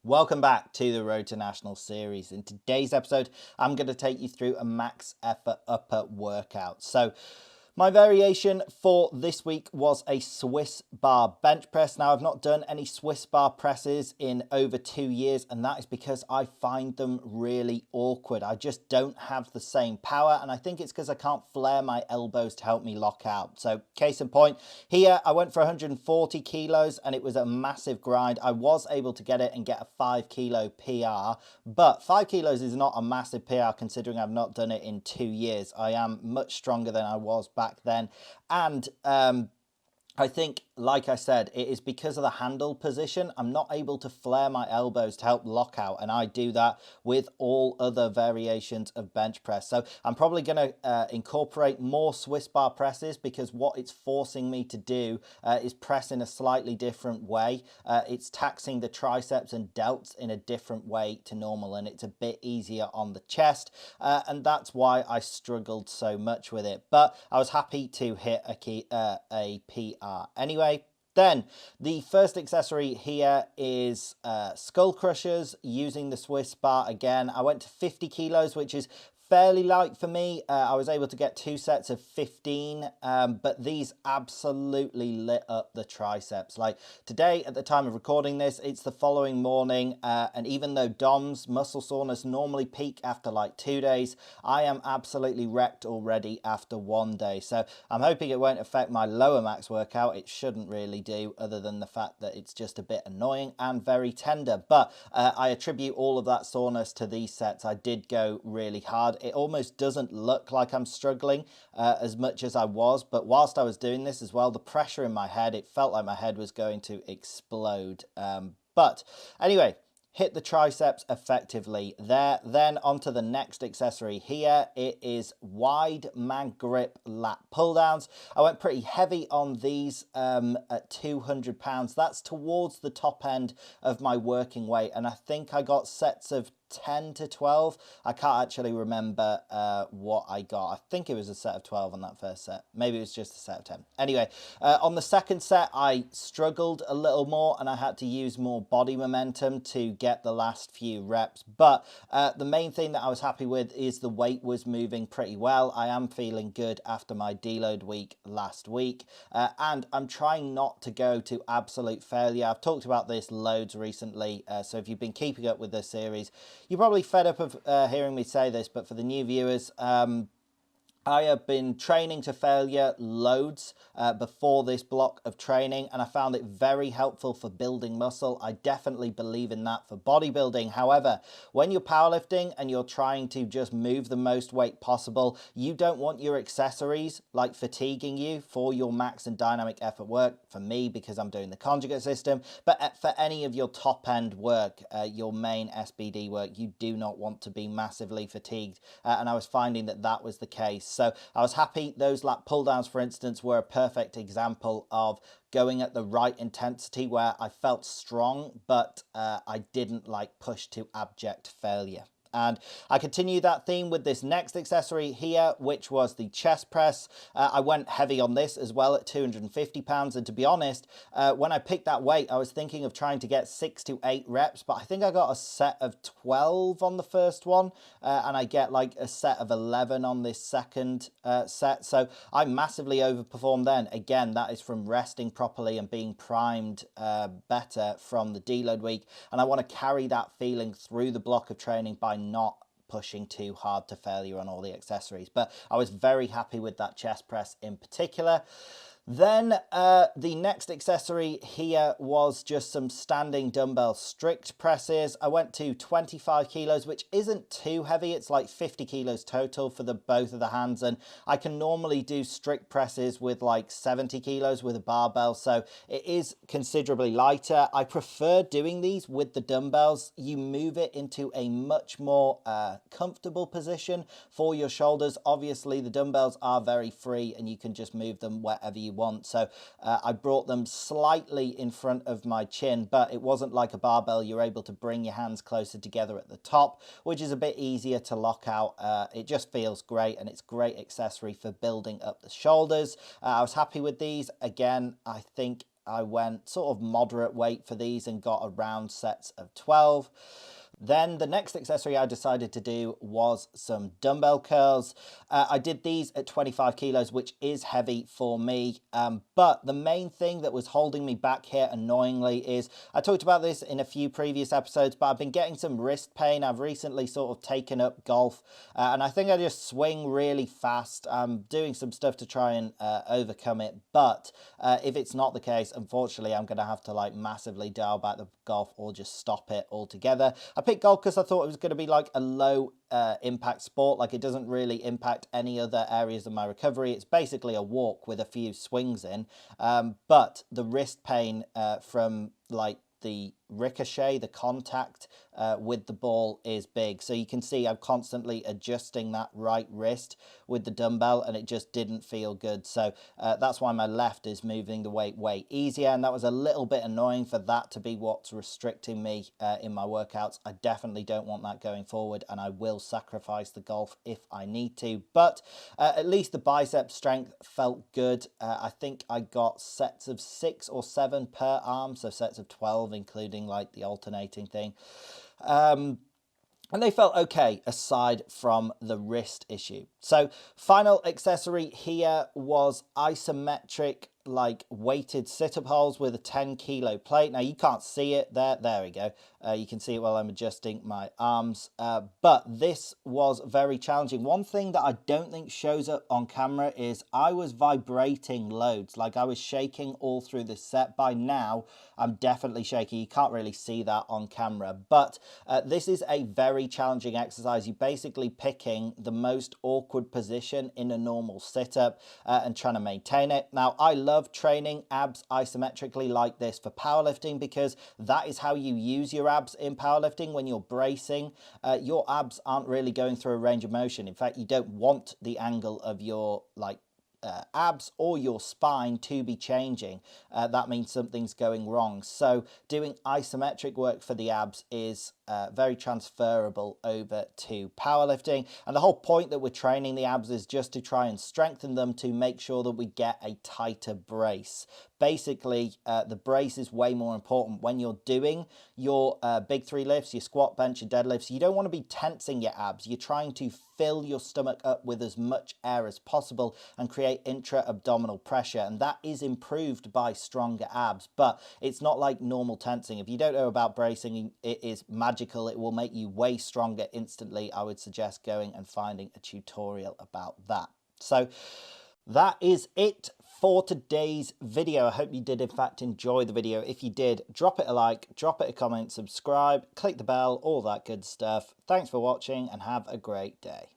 Welcome back to the Road to National series. In today's episode, I'm going to take you through a max effort upper workout. So my variation for this week was a Swiss bar bench press. Now, I've not done any Swiss bar presses in over 2 years, and that is because I find them really awkward. I just don't have the same power, and I think it's because I can't flare my elbows to help me lock out. So case in point, here I went for 140 kilos, and it was a massive grind. I was able to get it and get a 5 kilo PR, but 5 kilos is not a massive PR considering I've not done it in 2 years. I am much stronger than I was back then, and I think, like I said, it is because of the handle position. I'm not able to flare my elbows to help lock out, and I do that with all other variations of bench press. So I'm probably going to incorporate more Swiss bar presses because what it's forcing me to do is press in a slightly different way. It's taxing the triceps and delts in a different way to normal, and it's a bit easier on the chest, and that's why I struggled so much with it. But I was happy to hit a PR. Anyway, then the first accessory here is skull crushers using the Swiss bar again. I went to 50 kilos, which is fairly light for me. I was able to get 2 sets of 15, but these absolutely lit up the triceps. Like today, at the time of recording this, it's the following morning, and even though DOMS muscle soreness normally peak after like 2 days, I am absolutely wrecked already after 1 day. So I'm hoping it won't affect my lower max workout. It shouldn't really do, other than the fact that it's just a bit annoying and very tender. But I attribute all of that soreness to these sets. I did go really hard. It almost doesn't look like I'm struggling as much as I was, but whilst I was doing this as well, the pressure in my head, it felt like my head was going to explode. But anyway, hit the triceps effectively there. Then onto the next accessory here. It is wide mag grip lat pull downs. I went pretty heavy on these at 200 pounds. That's towards the top end of my working weight, and I think I got sets of 10 to 12. I can't actually remember what I got. I think it was a set of 12 on that first set. Maybe it was just a set of 10. Anyway, on the second set, I struggled a little more and I had to use more body momentum to get the last few reps. But the main thing that I was happy with is the weight was moving pretty well. I am feeling good after my deload week last week. And I'm trying not to go to absolute failure. I've talked about this loads recently. So if you've been keeping up with this series, you're probably fed up of hearing me say this, but for the new viewers, I have been training to failure loads before this block of training, and I found it very helpful for building muscle. I definitely believe in that for bodybuilding. However, when you're powerlifting and you're trying to just move the most weight possible, you don't want your accessories like fatiguing you for your max and dynamic effort work. For me, because I'm doing the conjugate system, but for any of your top end work, your main SBD work, you do not want to be massively fatigued. And I was finding that that was the case. So I was happy. Those lat pull downs, for instance, were a perfect example of going at the right intensity where I felt strong, but I didn't like push to abject failure. And I continue that theme with this next accessory here, which was the chest press. I went heavy on this as well at 250 pounds. And to be honest, when I picked that weight, I was thinking of trying to get 6 to 8 reps, but I think I got a set of 12 on the first one. And I get like a set of 11 on this second set. So I massively overperformed then. Again, that is from resting properly and being primed better from the deload week. And I want to carry that feeling through the block of training by not pushing too hard to failure on all the accessories. But I was very happy with that chest press in particular. Then the next accessory here was just some standing dumbbell strict presses. I went to 25 kilos, which isn't too heavy. It's like 50 kilos total for both of the hands. And I can normally do strict presses with like 70 kilos with a barbell. So it is considerably lighter. I prefer doing these with the dumbbells. You move it into a much more comfortable position for your shoulders. Obviously, the dumbbells are very free and you can just move them wherever you want. So I brought them slightly in front of my chin, but it wasn't like a barbell. You're able to bring your hands closer together at the top, which is a bit easier to lock out. It just feels great, and it's a great accessory for building up the shoulders. I was happy with these. Again, I think I went sort of moderate weight for these and got around sets of 12. Then the next accessory I decided to do was some dumbbell curls. I did these at 25 kilos, which is heavy for me. But the main thing that was holding me back here, annoyingly, is I talked about this in a few previous episodes, but I've been getting some wrist pain. I've recently sort of taken up golf, and I think I just swing really fast. I'm doing some stuff to try and overcome it. But if it's not the case, unfortunately, I'm going to have to like massively dial back the golf or just stop it altogether. I picked golf because I thought it was going to be like a low impact sport. Like, it doesn't really impact any other areas of my recovery. It's basically a walk with a few swings in. But the wrist pain from like the ricochet, the contact with the ball is big. So you can see I'm constantly adjusting that right wrist with the dumbbell, and it just didn't feel good. So that's why my left is moving the weight way easier, and that was a little bit annoying for that to be what's restricting me in my workouts. I definitely don't want that going forward, and I will sacrifice the golf if I need to. But at least the bicep strength felt good. I think I got sets of 6 or 7 per arm, so sets of 12 including like the alternating thing. And they felt okay aside from the wrist issue. So final accessory here was isometric like weighted sit-up holes with a 10 kilo plate. Now you can't see it there we go. You can see it while I'm adjusting my arms, but this was very challenging. One thing that I don't think shows up on camera is I was vibrating loads, like I was shaking all through this set. By now I'm definitely shaking. You can't really see that on camera, but this is a very challenging exercise. You're basically picking the most awkward position in a normal sit-up and trying to maintain it. Now I love training abs isometrically like this for powerlifting, because that is how you use your abs in powerlifting. When you're bracing, your abs aren't really going through a range of motion. In fact, you don't want the angle of your like abs or your spine to be changing. That means something's going wrong. So doing isometric work for the abs is very transferable over to powerlifting, and the whole point that we're training the abs is just to try and strengthen them to make sure that we get a tighter brace. Basically, the brace is way more important when you're doing your big 3 lifts, your squat, bench, and deadlifts. You don't want to be tensing your abs. You're trying to fill your stomach up with as much air as possible and create intra-abdominal pressure, and that is improved by stronger abs. But it's not like normal tensing. If you don't know about bracing, it is magical. It will make you way stronger instantly. I would suggest going and finding a tutorial about that. So that is it for today's video. I hope you did in fact enjoy the video. If you did, drop it a like, drop it a comment, subscribe, click the bell, all that good stuff. Thanks for watching and have a great day.